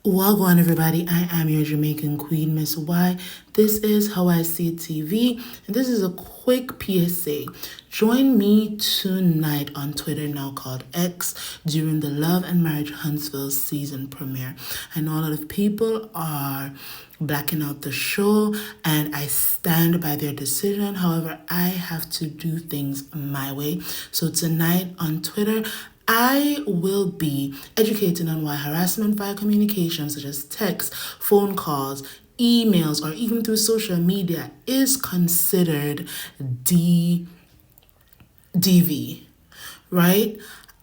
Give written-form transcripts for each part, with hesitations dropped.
Wagwan everybody, I am your Jamaican Queen, Miss Y. This is How I See It TV, and this is a quick PSA. Join me tonight on Twitter, now called X, during the Love and Marriage Huntsville season premiere. I know a lot of people are blacking out the show, and I stand by their decision. However, I have to do things my way. So tonight on Twitter, I will be educating on why harassment via communication, such as text, phone calls, emails, or even through social media, is considered DV, right?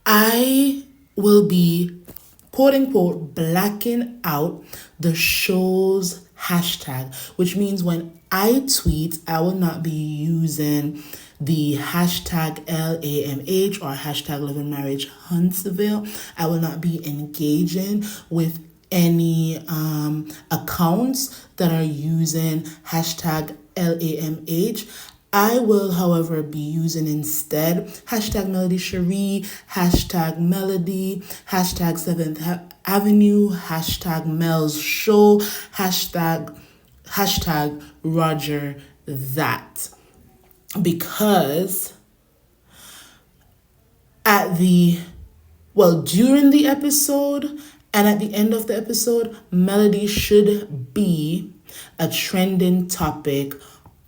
I will be quote unquote blacking out the show's hashtag, which means when I tweet, I will not be using the hashtag LAMH or hashtag Love and Marriage Huntsville. I will not be engaging with any accounts that are using hashtag LAMH. I will, however, be using instead hashtag Melody Cherie, hashtag Melody, hashtag 7th Avenue, hashtag Mel's Show, hashtag Roger That. Because during the episode and at the end of the episode, Melody should be a trending topic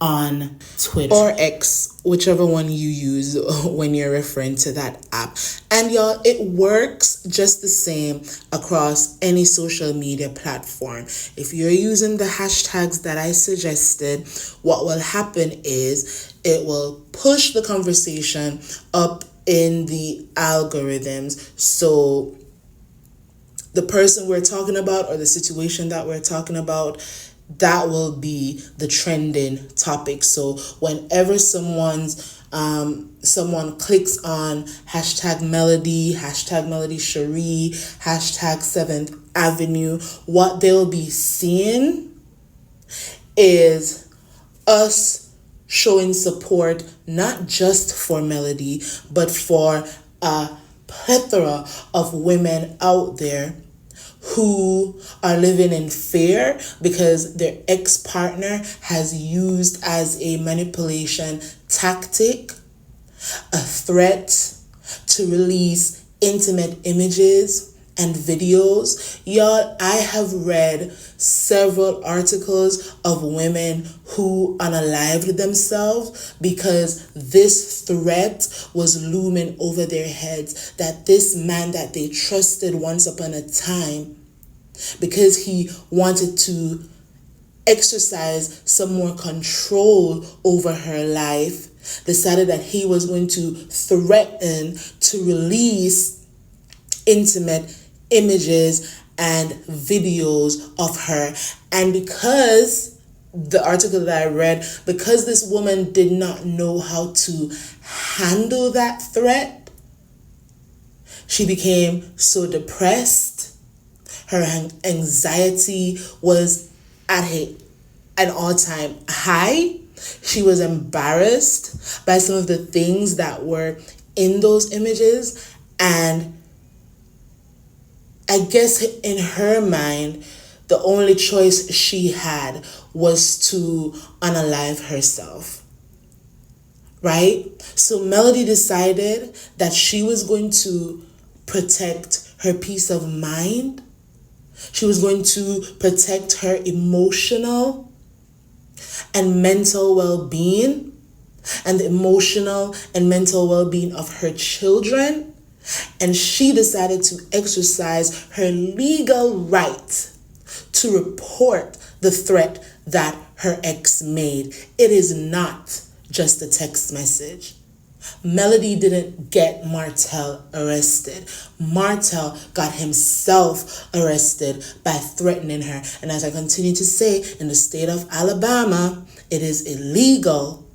on Twitter or X, whichever one you use when you're referring to that app. And y'all, it works just the same across any social media platform. If you're using the hashtags that I suggested, what will happen is it will push the conversation up in the algorithms. So the person we're talking about or the situation that we're talking about, that will be the trending topic. So whenever someone clicks on hashtag Melody Cherie, hashtag 7th Avenue, what they'll be seeing is us showing support not just for Melody, but for a plethora of women out there who are living in fear because their ex-partner has used as a manipulation tactic, a threat to release intimate images and videos. Y'all, I have read several articles of women who unalived themselves because this threat was looming over their heads, that this man that they trusted once upon a time, because he wanted to exercise some more control over her life, decided that he was going to threaten to release intimate images and videos of her. And because the article that I read, because this woman did not know how to handle that threat, she became so depressed. Her anxiety was at an all-time high. She was embarrassed by some of the things that were in those images, and I guess in her mind, the only choice she had was to unalive herself, right? So Melody decided that she was going to protect her peace of mind. She was going to protect her emotional and mental well-being and the emotional and mental well-being of her children. And she decided to exercise her legal right to report the threat that her ex made. It is not just a text message. Melody didn't get Martel arrested. Martel got himself arrested by threatening her. And as I continue to say, in the state of Alabama, it is illegal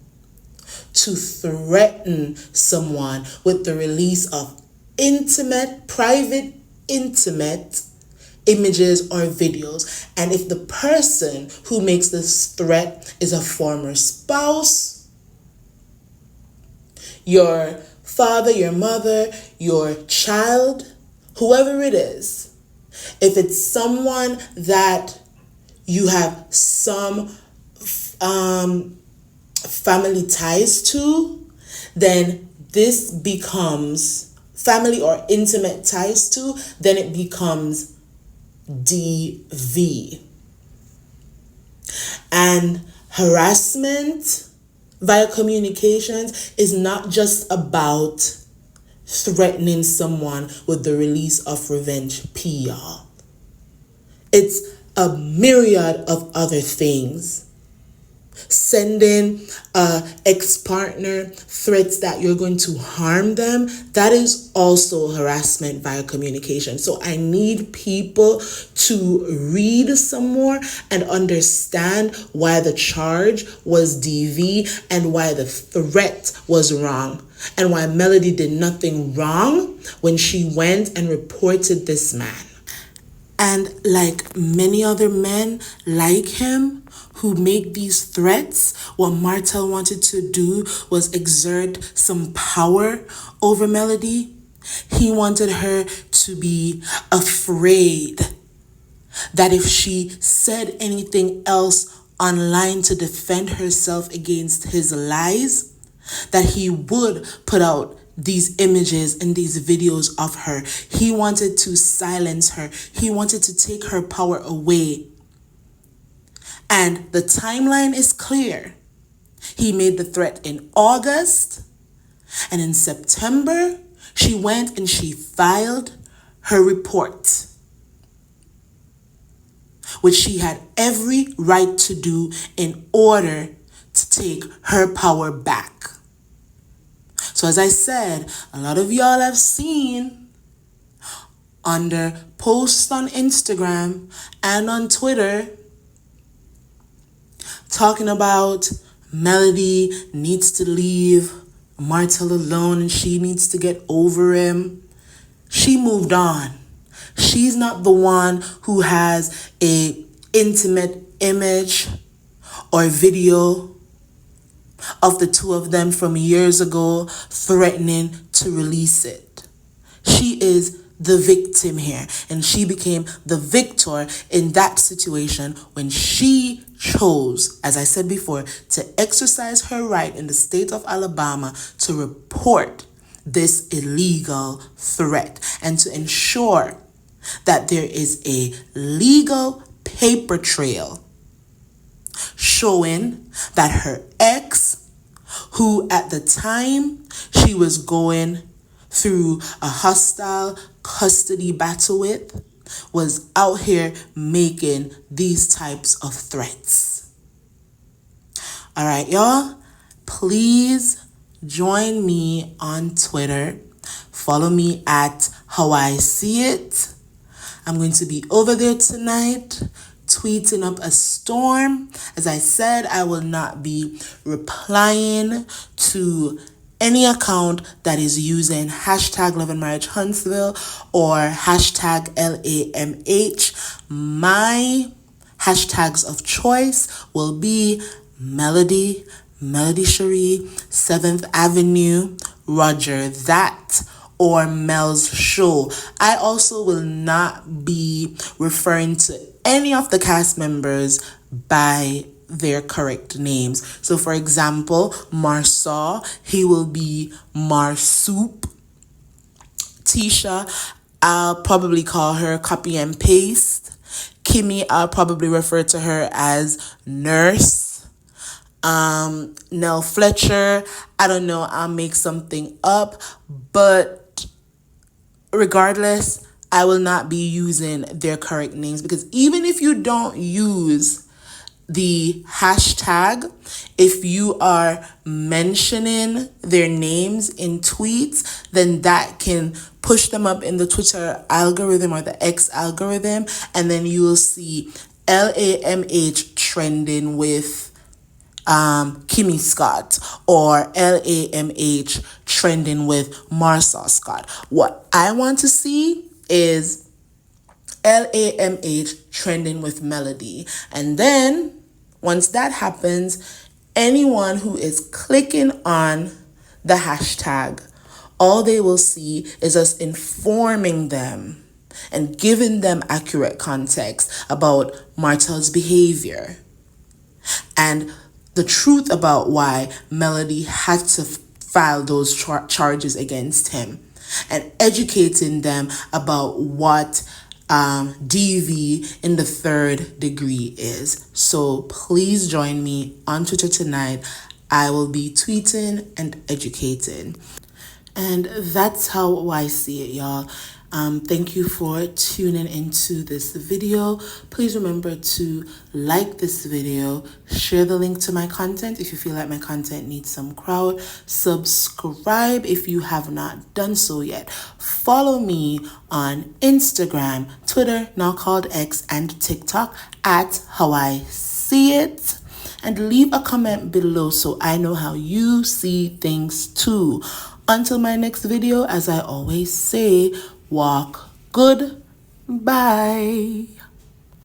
to threaten someone with the release of private images or videos. And if the person who makes this threat is a former spouse, your father, your mother, your child, whoever it is, If it's someone that you have some family ties to, then this becomes family or intimate ties to, then it becomes DV. And harassment via communications is not just about threatening someone with the release of revenge PR. It's a myriad of other things. Sending ex-partner threats that you're going to harm them, that is also harassment via communication. So I need people to read some more and understand why the charge was DV and why the threat was wrong and why Melody did nothing wrong when she went and reported this man. And like many other men like him who make these threats, what Martel wanted to do was exert some power over Melody. He wanted her to be afraid that if she said anything else online to defend herself against his lies, that he would put out these images and these videos of her. He wanted to silence her. He wanted to take her power away. And the timeline is clear. He made the threat in August, and in September, she went and she filed her report, which she had every right to do in order to take her power back. So as I said, a lot of y'all have seen under posts on Instagram and on Twitter talking about Melody needs to leave Martel alone and she needs to get over him. She moved on. She's not the one who has a intimate image or video of the two of them from years ago threatening to release it. She is the victim here, and she became the victor in that situation when she chose, as I said before, to exercise her right in the state of Alabama to report this illegal threat and to ensure that there is a legal paper trail showing that her ex, who at the time she was going through a hostile custody battle with, was out here making these types of threats. All right, y'all, please join me on Twitter. Follow me at How I See It. I'm going to be over there tonight, tweeting up a storm. As I said, I will not be replying to any account that is using hashtag Love and Marriage Huntsville or hashtag LAMH. My hashtags of choice will be Melody, Melody Cherie, 7th Avenue, Roger That, or Mel's Show. I also will not be referring to any of the cast members by their correct names. So for example, Marsaw, he will be Marsoop. Tisha, I'll probably call her copy and paste. Kimmy, I'll probably refer to her as Nurse. Nell Fletcher, I don't know, I'll make something up, but regardless, I will not be using their correct names, because even if you don't use the hashtag, if you are mentioning their names in tweets, then that can push them up in the Twitter algorithm or the X algorithm, and then you will see LAMH trending with Kimmy Scott or LAMH trending with Marsaw Scott. What I want to see is LAMH trending with Melody. And then once that happens, anyone who is clicking on the hashtag, all they will see is us informing them and giving them accurate context about Martel's behavior and the truth about why Melody had to file those charges against him, and educating them about what DV in the third degree is. So please join me on Twitter tonight. I will be tweeting and educating. And that's how I see it, y'all. Thank you for tuning into this video. Please remember to like this video, share the link to my content if you feel like my content needs some crowd, subscribe if you have not done so yet, follow me on Instagram, Twitter, now called X, and TikTok at How I See It, and leave a comment below so I know how you see things too. Until my next video, as I always say, walk good. Bye.